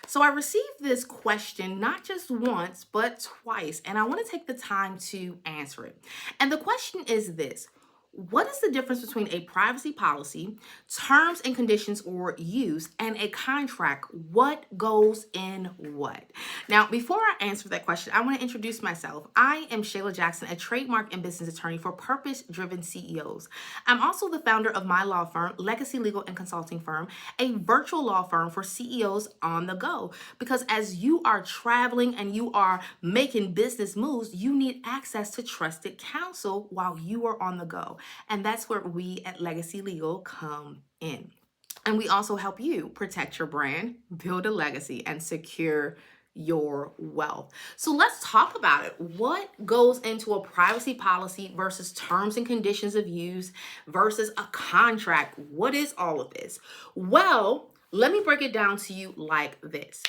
So I received this question not just once, but twice, and I want to take the time to answer it. And the question is this: what is the difference between a privacy policy, terms and conditions or use, and a contract? What goes in what? Now, before I answer that question, I want to introduce myself. I am Shayla Jackson, a trademark and business attorney for Purpose Driven CEOs. I'm also the founder of my law firm, Legacy Legal and Consulting Firm, a virtual law firm for CEOs on the go. Because as you are traveling and you are making business moves, you need access to trusted counsel while you are on the go. And that's where we at Legacy Legal come in. And we also help you protect your brand, build a legacy, and secure your wealth. So let's talk about it. What goes into a privacy policy versus terms and conditions of use versus a contract? What is all of this? Well, let me break it down to you like this.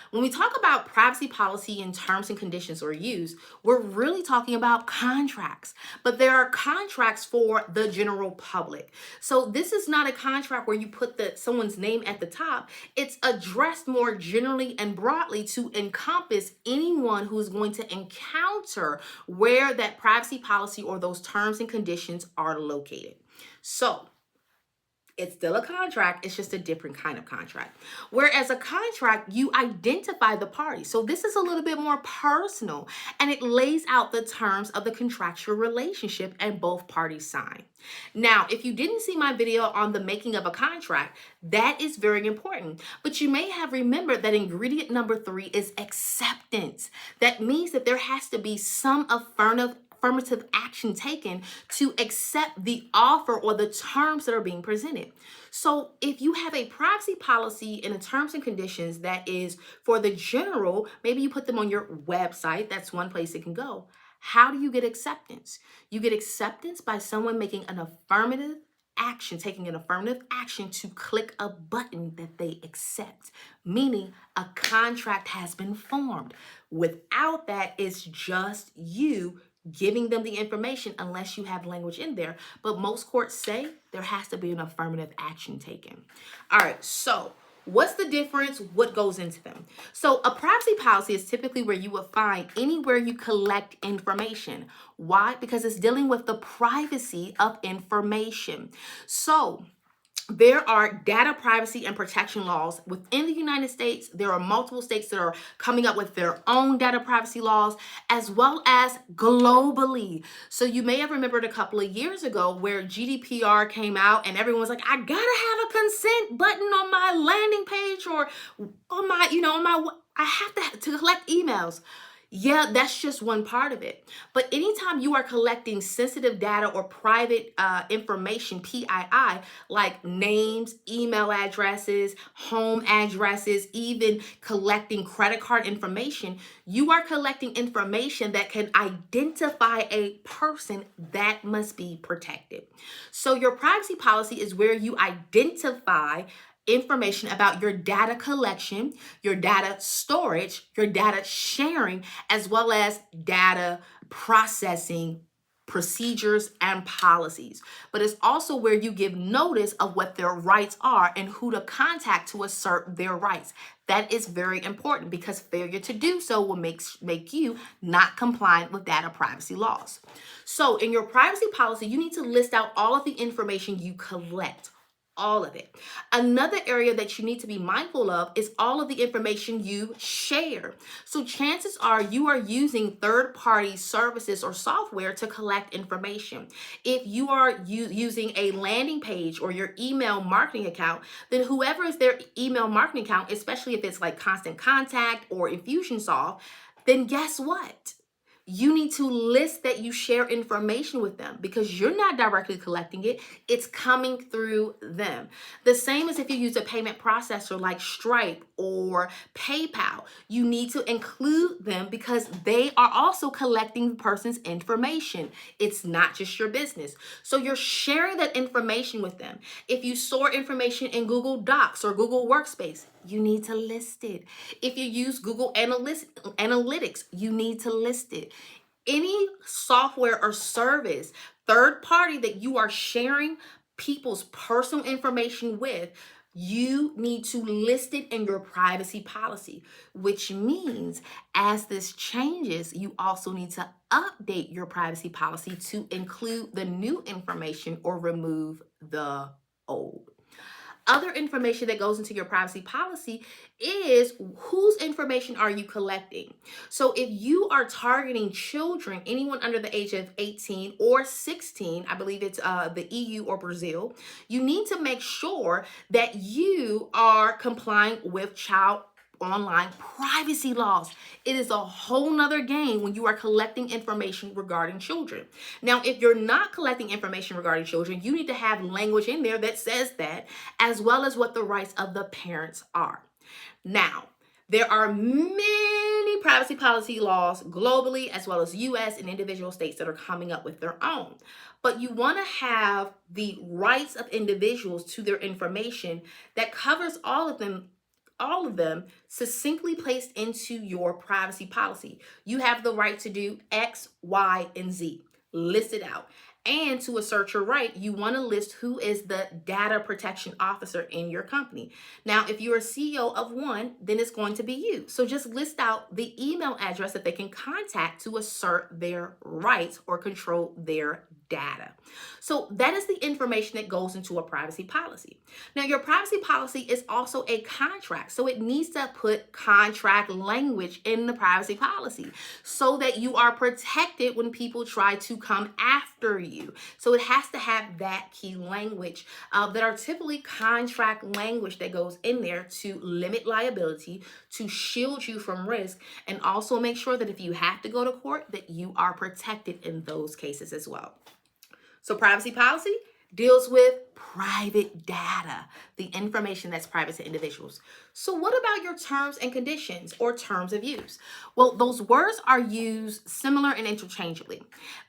When we talk about privacy policy and terms and conditions or use, we're really talking about contracts, but there are contracts for the general public. So this is not a contract where you put someone's name at the top. It's addressed more generally and broadly to encompass anyone who is going to encounter where that privacy policy or those terms and conditions are located. So it's still a contract, it's just a different kind of contract. Whereas a contract, you identify the party. So this is a little bit more personal and it lays out the terms of the contractual relationship and both parties sign. Now, if you didn't see my video on the making of a contract, that is very important. But you may have remembered that ingredient number 3 is acceptance. That means that there has to be some affirmative action taken to accept the offer or the terms that are being presented. So if you have a privacy policy and a terms and conditions that is for the general, maybe you put them on your website, that's one place it can go. How do you get acceptance? You get acceptance by someone making an affirmative action, taking an affirmative action to click a button that they accept, meaning a contract has been formed. Without that, it's just you giving them the information unless you have language in there. But most courts say there has to be an affirmative action taken. All right, so what's the difference? What goes into them? So a privacy policy is typically where you will find anywhere you collect information. Why? Because it's dealing with the privacy of information. So there are data privacy and protection laws within the United States. There are multiple states that are coming up with their own data privacy laws, as well as globally. So you may have remembered a couple of years ago where GDPR came out and everyone was like, I gotta have a consent button on my landing page or on my, I have to collect emails. Yeah, that's just one part of it. But anytime you are collecting sensitive data or private information, PII, like names, email addresses, home addresses, even collecting credit card information, you are collecting information that can identify a person that must be protected. So your privacy policy is where you identify information about your data collection, your data storage, your data sharing, as well as data processing procedures and policies. But it's also where you give notice of what their rights are and who to contact to assert their rights. That is very important because failure to do so will make you not compliant with data privacy laws. So in your privacy policy, you need to list out all of the information you collect. All of it. Another area that you need to be mindful of is all of the information you share. So chances are you are using third-party services or software to collect information. If you are using a landing page or your email marketing account, then whoever is their email marketing account, especially if it's like Constant Contact or Infusionsoft, then guess what? You need to list that you share information with them because you're not directly collecting it. It's coming through them. The same as if you use a payment processor like Stripe or PayPal. You need to include them because they are also collecting the person's information. It's not just your business. So you're sharing that information with them. If you store information in Google Docs or Google Workspace, you need to list it. If you use Google Analytics, you need to list it. Any software or service, third party that you are sharing people's personal information with, you need to list it in your privacy policy, which means as this changes, you also need to update your privacy policy to include the new information or remove the old. Other information that goes into your privacy policy is whose information are you collecting. So if you are targeting children, anyone under the age of 18 or 16, I believe it's the EU or Brazil, you need to make sure that you are complying with child online privacy laws. It is a whole nother game when you are collecting information regarding children. Now, if you're not collecting information regarding children, you need to have language in there that says that, as well as what the rights of the parents are. Now, there are many privacy policy laws globally, as well as US and individual states that are coming up with their own. But you want to have the rights of individuals to their information that covers all of them succinctly placed into your privacy policy. You have the right to do X, Y, and Z. List it out. And to assert your right, you want to list who is the data protection officer in your company. Now, if you're a CEO of one, then it's going to be you. So just list out the email address that they can contact to assert their rights or control their data. So that is the information that goes into a privacy policy. Now, your privacy policy is also a contract. So it needs to put contract language in the privacy policy so that you are protected when people try to come after you. So it has to have that key language that are typically contract language that goes in there to limit liability, to shield you from risk, and also make sure that if you have to go to court, that you are protected in those cases as well. So privacy policy deals with private data, the information that's private to individuals. So what about your terms and conditions or terms of use? Well, those words are used similar and interchangeably.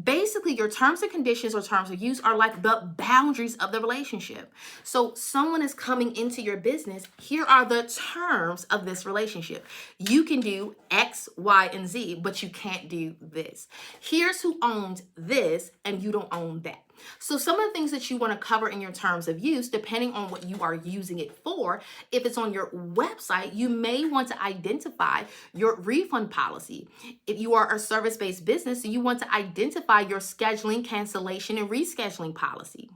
Basically, your terms and conditions or terms of use are like the boundaries of the relationship. So someone is coming into your business. Here are the terms of this relationship. You can do X, Y, and Z, but you can't do this. Here's who owns this, and you don't own that. So some of the things that you want to cover in your terms of use, depending on what you are using it for, if it's on your website, you may want to identify your refund policy. If you are a service-based business, you want to identify your scheduling, cancellation, and rescheduling policy.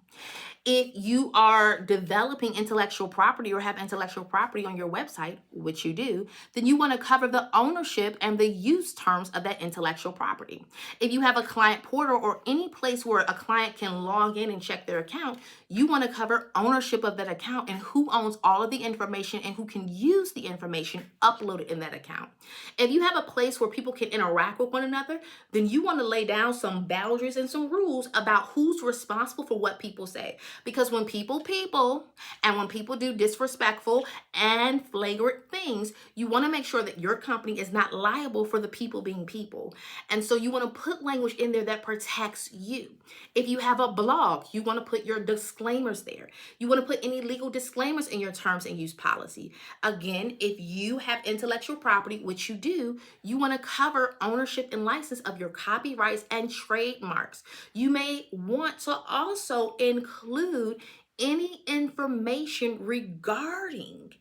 If you are developing intellectual property or have intellectual property on your website, which you do, then you want to cover the ownership and the use terms of that intellectual property. If you have a client portal or any place where a client can log in and check their account, you want to cover ownership of that account and who owns all of the information and who can use the information uploaded in that account. If you have a place where people can interact with one another, then you want to lay down some boundaries and some rules about who's responsible for what people say. Because when people and when people do disrespectful and flagrant things, you want to make sure that your company is not liable for the people being people. And so you want to put language in there that protects you. If you have a blog, you want to put your disclaimers there. You want to put any legal disclaimers in your terms and use policy. Again, if you have intellectual property, which you do, you want to cover ownership and license of your copyrights and trademarks. You may want to also include any information regarding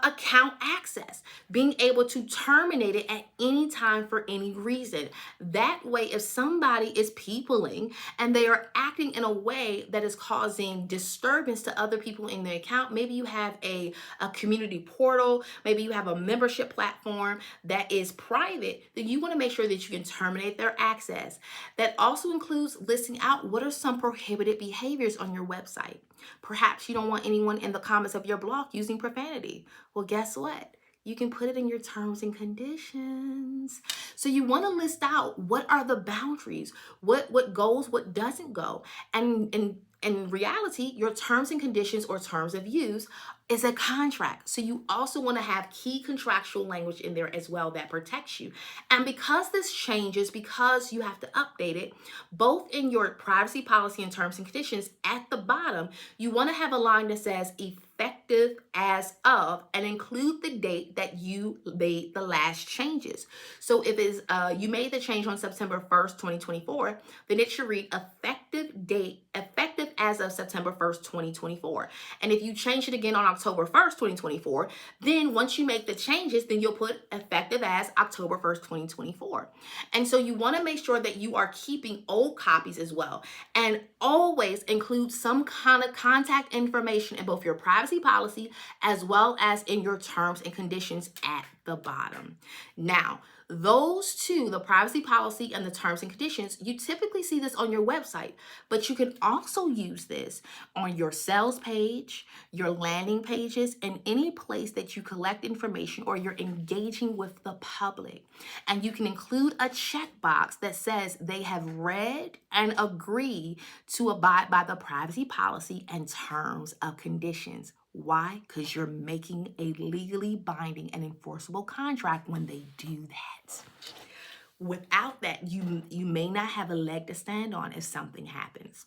account access, being able to terminate it at any time for any reason. That way, if somebody is peopling and they are acting in a way that is causing disturbance to other people in their account, maybe you have a community portal, maybe you have a membership platform that is private, then you want to make sure that you can terminate their access. That also includes listing out what are some prohibited behaviors on your website. Perhaps you don't want anyone in the comments of your blog using profanity. Well, guess what? You can put it in your terms and conditions. So you want to list out what are the boundaries, what goes, what doesn't go. And in reality, your terms and conditions or terms of use is a contract. So you also want to have key contractual language in there as well that protects you. And because this changes, because you have to update it, both in your privacy policy and terms and conditions, at the bottom, you want to have a line that says effective effective as of and include the date that you made the last changes. So if it's you made the change on September 1st, 2024, then it should read effective as of September 1st, 2024. And if you change it again on October 1st, 2024, then once you make the changes, then you'll put effective as October 1st, 2024. And so you want to make sure that you are keeping old copies as well. And always include some kind of contact information in both your privacy policy as well as in your terms and conditions at the bottom. Now, those two, the privacy policy and the terms and conditions, you typically see this on your website, but you can also use this on your sales page, your landing pages, and any place that you collect information or you're engaging with the public. And you can include a checkbox that says they have read and agree to abide by the privacy policy and terms of conditions. Why? Because you're making a legally binding and enforceable contract when they do that. Without that, you may not have a leg to stand on if something happens.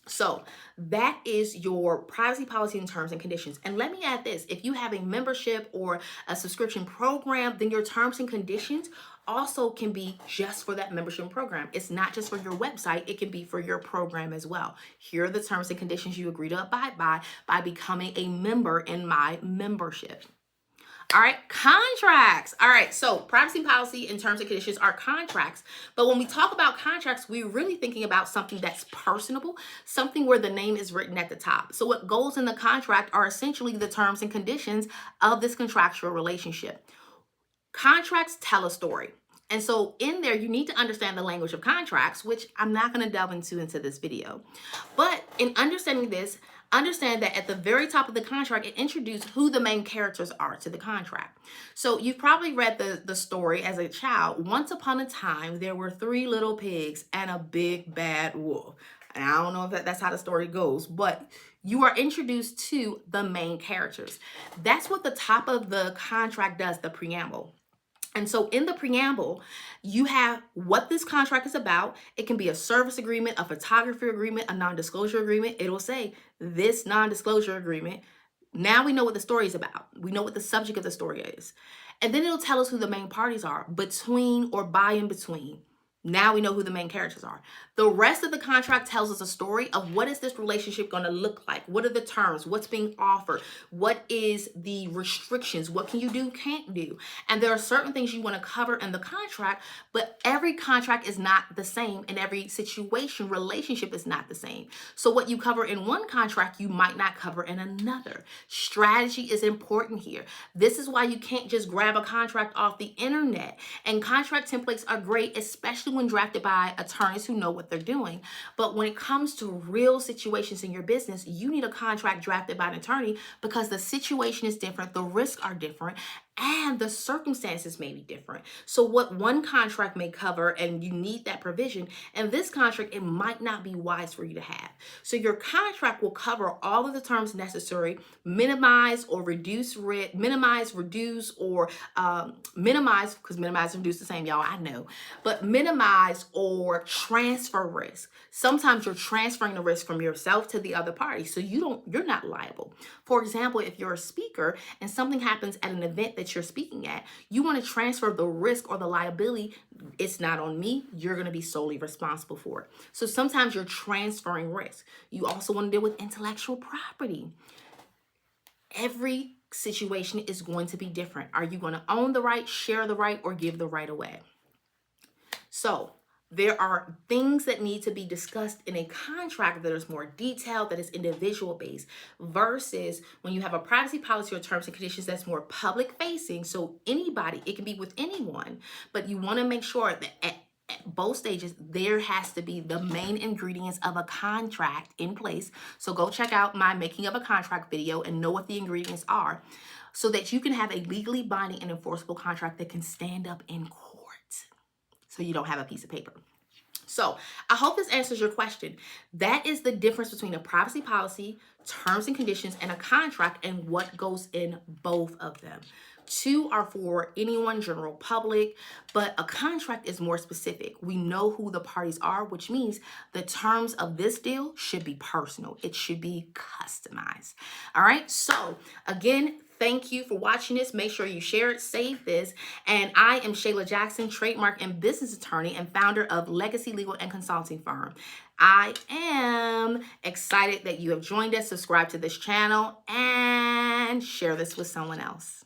So that is your privacy policy and terms and conditions. And let me add this, if you have a membership or a subscription program, then your terms and conditions also can be just for that membership program. It's not just for your website, it can be for your program as well. Here are the terms and conditions you agree to abide by becoming a member in my membership. All right, contracts. All right, so privacy policy and terms and conditions are contracts. But when we talk about contracts, we're really thinking about something that's personable, something where the name is written at the top. So what goes in the contract are essentially the terms and conditions of this contractual relationship. Contracts tell a story. And so in there, you need to understand the language of contracts, which I'm not going to delve into this video. But in understanding this, understand that at the very top of the contract, it introduced who the main characters are to the contract. So you've probably read the story as a child. Once upon a time, there were 3 little pigs and a big bad wolf. And I don't know if that's how the story goes, but you are introduced to the main characters. That's what the top of the contract does, the preamble. And so in the preamble, you have what this contract is about. It can be a service agreement, a photography agreement, a non-disclosure agreement. It'll say this non-disclosure agreement. Now we know what the story is about. We know what the subject of the story is. And then it'll tell us who the main parties are, between or by and between. Now we know who the main characters are. The rest of the contract tells us a story of what is this relationship going to look like? What are the terms? What's being offered? What is the restrictions? What can you do, can't do? And there are certain things you want to cover in the contract, but every contract is not the same, and every situation, relationship is not the same. So what you cover in one contract, you might not cover in another. Strategy is important here. This is why you can't just grab a contract off the internet. And contract templates are great, especially when drafted by attorneys who know what they're doing. But when it comes to real situations in your business, you need a contract drafted by an attorney because the situation is different, the risks are different, and the circumstances may be different. So what one contract may cover, and you need that provision, and this contract, it might not be wise for you to have. So your contract will cover all of the terms necessary, minimize or reduce risk, minimize, reduce, or minimize, because minimize and reduce the same, y'all, I know, but minimize or transfer risk. Sometimes you're transferring the risk from yourself to the other party, so you're not liable. For example, if you're a speaker and something happens at an event that you're speaking at, you want to transfer the risk or the liability. It's not on me. You're going to be solely responsible for it. So sometimes you're transferring risk. You also want to deal with intellectual property. Every situation is going to be different. Are you going to own the right, share the right, or give the right away? So there are things that need to be discussed in a contract that is more detailed, that is individual based, versus when you have a privacy policy or terms and conditions that's more public facing. So anybody, it can be with anyone, but you want to make sure that at both stages, there has to be the main ingredients of a contract in place. So go check out my making of a contract video and know what the ingredients are so that you can have a legally binding and enforceable contract that can stand up in court. So you don't have a piece of paper. So I hope this answers your question. That is the difference between a privacy policy, terms and conditions, and a contract, and what goes in both of them. Two are for anyone, general public, but a contract is more specific. We know who the parties are, which means the terms of this deal should be personal. It should be customized. All right. So again, thank you for watching this. Make sure you share it, save this. And I am Shayla Jackson, trademark and business attorney and founder of Legacy Legal and Consulting Firm. I am excited that you have joined us. Subscribe to this channel and share this with someone else.